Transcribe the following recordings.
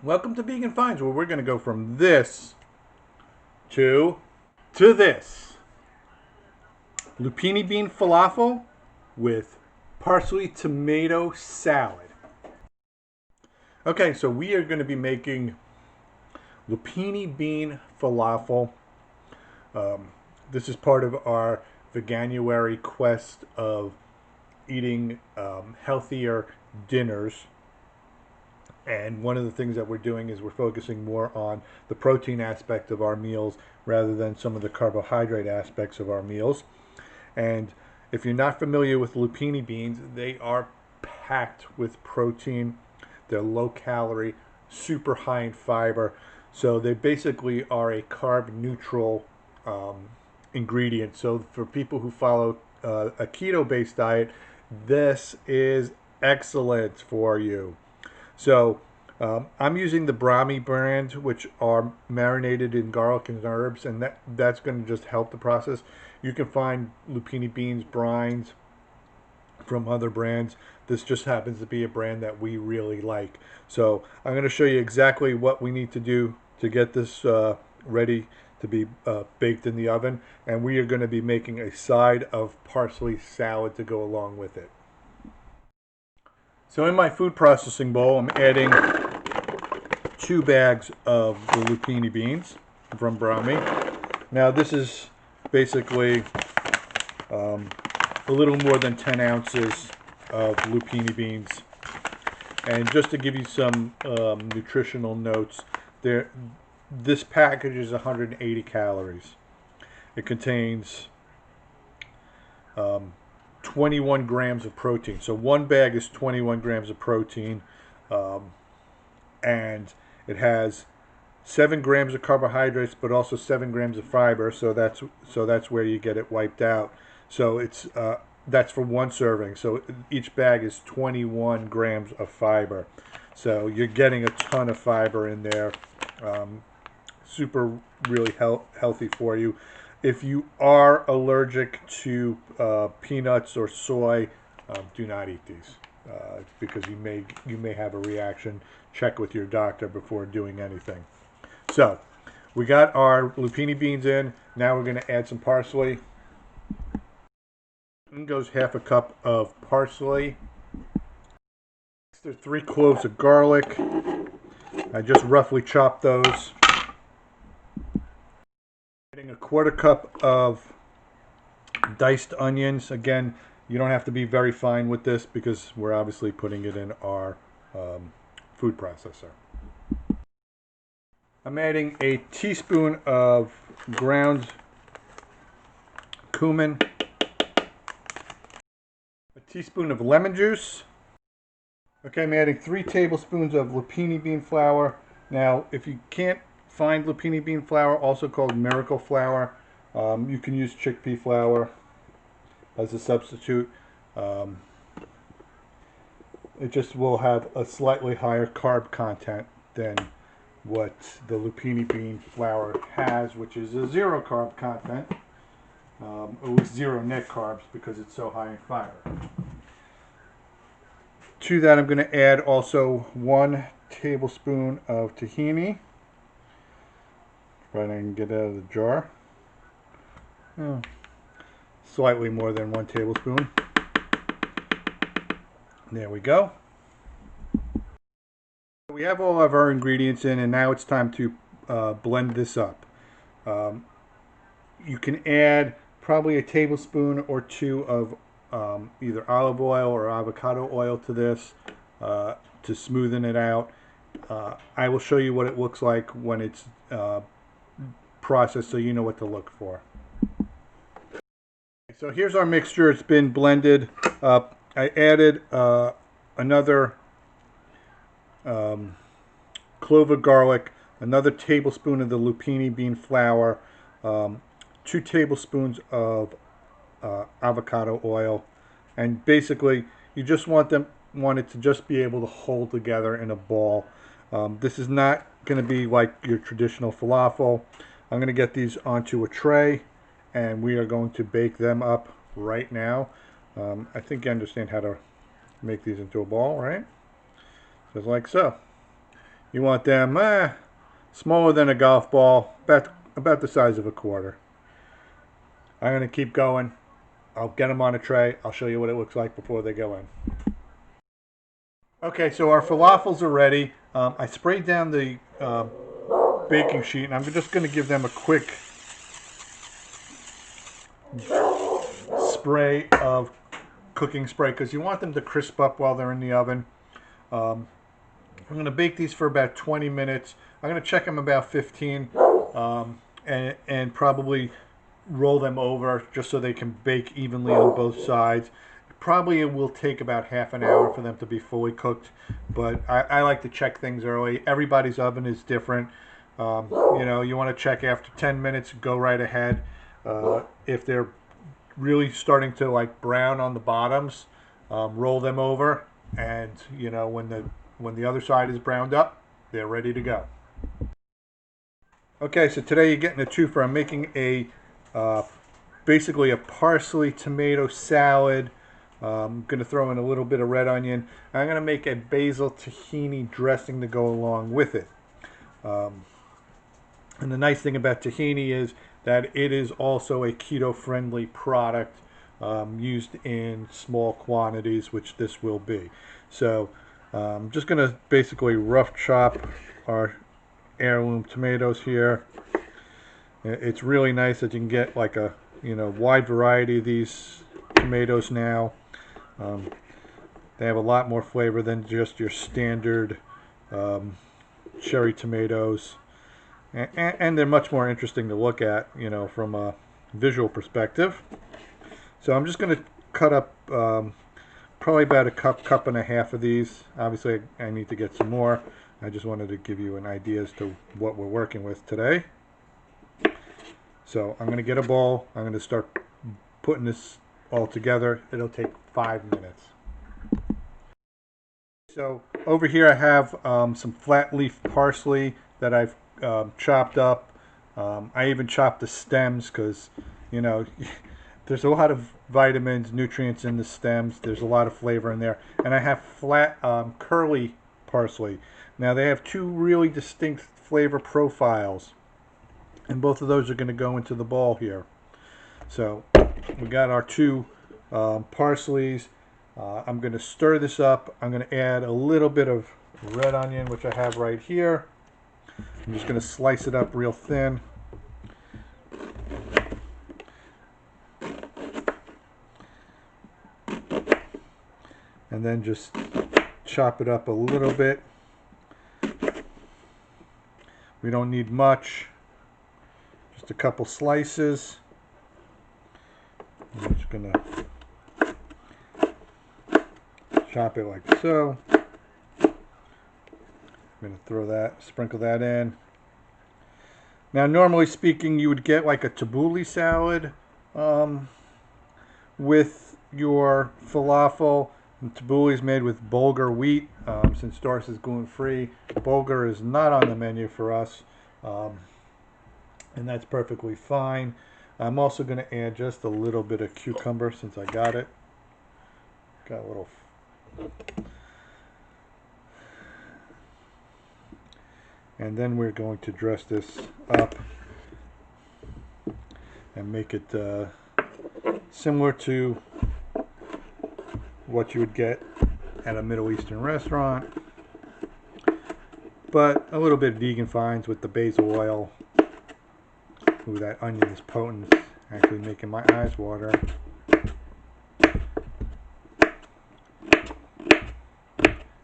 Welcome to Vegan Finds, where we're going to go from this to this. Lupini bean falafel with parsley tomato salad. Okay, so we are going to be making lupini bean falafel. This is part of our veganuary quest of eating healthier dinners. And one of the things that we're doing is we're focusing more on the protein aspect of our meals rather than some of the carbohydrate aspects of our meals. And if you're not familiar with lupini beans, they are packed with protein. They're low calorie, super high in fiber. So they basically are a carb neutral ingredient. So for people who follow a keto based diet, this is excellent for you. So I'm using the Brami brand, which are marinated in garlic and herbs, and that's going to just help the process. You can find lupini beans brined from other brands. This just happens to be a brand that we really like. So I'm going to show you exactly what we need to do to get this ready to be baked in the oven. And we are going to be making a side of parsley salad to go along with it. So in my food processing bowl, I'm adding 2 bags of the lupini beans from Brami. Now this is basically a little more than 10 ounces of lupini beans. And just to give you some nutritional notes, this package is 180 calories. It contains 21 grams of protein. So one bag is 21 grams of protein, and it has 7 grams of carbohydrates, but also 7 grams of fiber. So that's where you get it wiped out. So it's that's for one serving. So each bag is 21 grams of fiber. So you're getting a ton of fiber in there. Super really healthy for you. If you are allergic to peanuts or soy, do not eat these because you may have a reaction. Check with your doctor before doing anything. So we got our lupini beans in. Now we're going to add some parsley. In goes half a cup of parsley. There's 3 cloves of garlic. I just roughly chopped those. Adding a 1/4 cup of diced onions. Again, you don't have to be very fine with this because we're obviously putting it in our food processor. I'm adding a teaspoon of ground cumin, a teaspoon of lemon juice. Okay, I'm adding 3 tablespoons of lupini bean flour. Now, if you can't find lupini bean flour, also called miracle flour, you can use chickpea flour as a substitute. It just will have a slightly higher carb content than what the lupini bean flour has, which is a 0 carb content, or 0 net carbs because it's so high in fiber. To that, I'm going to add also 1 tablespoon of tahini. Right, I can get it out of the jar. Slightly more than 1 tablespoon. There we go. We have all of our ingredients in, and now it's time to blend this up. You can add probably a tablespoon or 2 of either olive oil or avocado oil to this to smoothen it out. I will show you what it looks like when it's processed so you know what to look for. So here's our mixture. It's been blended. I added another clove of garlic, another tablespoon of the lupini bean flour, 2 tablespoons of avocado oil, and basically you just want it to just be able to hold together in a ball. This is not going to be like your traditional falafel. I'm going to get these onto a tray, and we are going to bake them up right now. I think you understand how to make these into a ball, right? Just like so. You want them smaller than a golf ball, about the size of a quarter. I'm going to keep going. I'll get them on a tray. I'll show you what it looks like before they go in. Okay, so our falafels are ready. I sprayed down the baking sheet, and I'm just going to give them a quick spray of cooking spray because you want them to crisp up while they're in the oven. I'm going to bake these for about 20 minutes. I'm going to check them about 15 and probably roll them over just so they can bake evenly on both sides. Probably it will take about half an hour for them to be fully cooked, but I like to check things early. Everybody's oven is different. You know, you want to check after 10 minutes, go right ahead. If they're really starting to like brown on the bottoms, roll them over, and you know, when the other side is browned up, they're ready to go. Okay, so today you're getting a twofer. I'm making a basically a parsley tomato salad. I'm going to throw in a little bit of red onion. I'm going to make a basil tahini dressing to go along with it. And the nice thing about tahini is that it is also a keto-friendly product used in small quantities, which this will be. So I'm just going to basically rough chop our heirloom tomatoes here. It's really nice that you can get like a wide variety of these tomatoes now. They have a lot more flavor than just your standard cherry tomatoes, and they're much more interesting to look at, you know, from a visual perspective. So I'm just going to cut up probably about a cup and a half of these. Obviously I need to get some more. I just wanted to give you an idea as to what we're working with today. So I'm going to get a bowl. I'm going to start putting this all together. It'll take 5 minutes. So over here I have some flat leaf parsley that I've chopped up. I even chopped the stems because, you know, there's a lot of vitamins, nutrients in the stems. There's a lot of flavor in there. And I have flat curly parsley. Now they have two really distinct flavor profiles, and both of those are going to go into the bowl here. So we got our two parsleys. I'm going to stir this up. I'm going to add a little bit of red onion, which I have right here. I'm just going to slice it up real thin. And then just chop it up a little bit. We don't need much, just a couple slices. I'm just going to chop it like so. I'm going to sprinkle that in. Now, normally speaking, you would get like a tabbouleh salad with your falafel. And tabbouleh is made with bulgur wheat. Since Doris is gluten-free, bulgur is not on the menu for us, and that's perfectly fine. I'm also going to add just a little bit of cucumber since I got it. Got a little. And then we're going to dress this up and make it similar to what you would get at a Middle Eastern restaurant, but a little bit vegan finds with the basil oil. Ooh, that onion is potent. It's actually making my eyes water.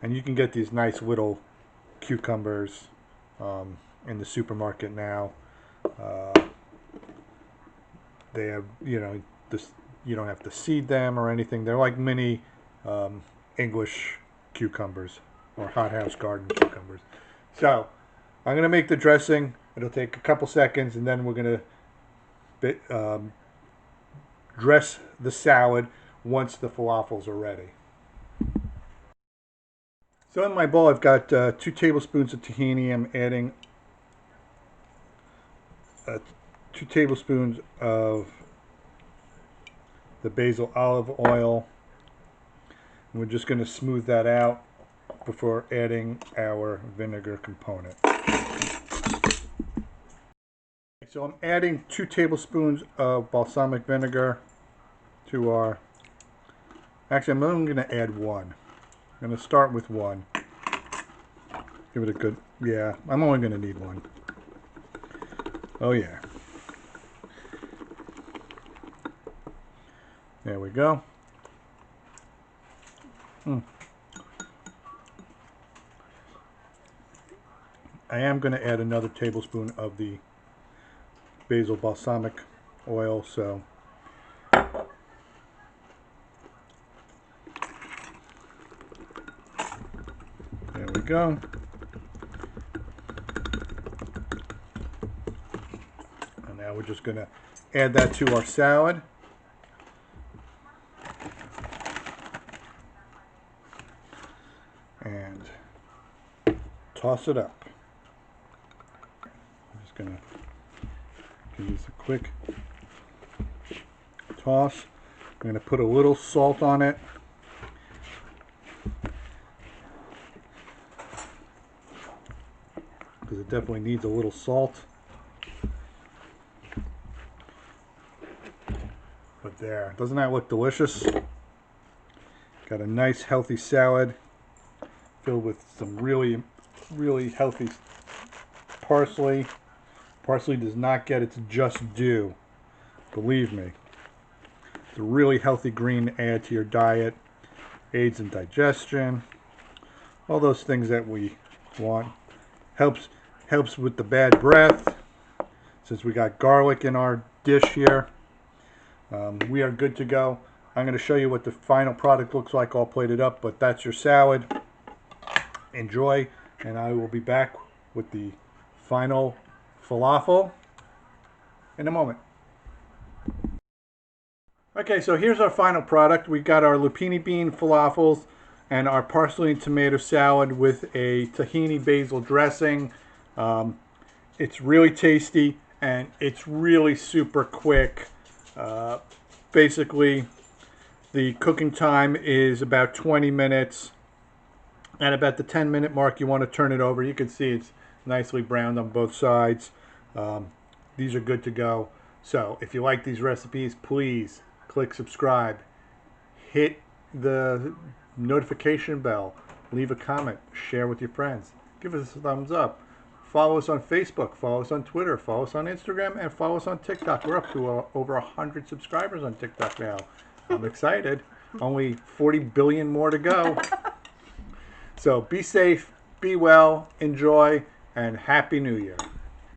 And you can get these nice little cucumbers in the supermarket now. They have, you know, this, you don't have to seed them or anything. They're like mini English cucumbers or hothouse garden cucumbers. So I'm going to make the dressing. It'll take a couple seconds, and then we're going to dress the salad once the falafels are ready. So in my bowl I've got 2 tablespoons of tahini. I'm adding 2 tablespoons of the basil olive oil. And we're just going to smooth that out before adding our vinegar component. So I'm adding 2 tablespoons of balsamic vinegar to our... Actually, I'm only going to add 1. I'm going to start with 1. Give it a good... Yeah, I'm only going to need 1. Oh yeah. There we go. I am going to add another tablespoon of the basil balsamic oil, so there we go. And now we're just going to add that to our salad. And toss it up. I'm just going to use a quick toss. I'm going to put a little salt on it. Because it definitely needs a little salt. But there, doesn't that look delicious? Got a nice healthy salad filled with some really, really healthy parsley. Parsley does not get its just due, believe me. It's a really healthy green to add to your diet. Aids in digestion. All those things that we want. Helps with the bad breath. Since we got garlic in our dish here, we are good to go. I'm going to show you what the final product looks like all plated up, but that's your salad. Enjoy, and I will be back with the final falafel in a moment. Okay, so here's our final product. We got our lupini bean falafels and our parsley and tomato salad with a tahini basil dressing. It's really tasty and it's really super quick. Basically, the cooking time is about 20 minutes. At about the 10-minute mark, you want to turn it over. You can see it's nicely browned on both sides. These are good to go. So if you like these recipes, please click subscribe. Hit the notification bell. Leave a comment. Share with your friends. Give us a thumbs up. Follow us on Facebook. Follow us on Twitter. Follow us on Instagram. And follow us on TikTok. We're up to over 100 subscribers on TikTok now. I'm excited. Only 40 billion more to go. So be safe, be well, enjoy, and Happy New Year.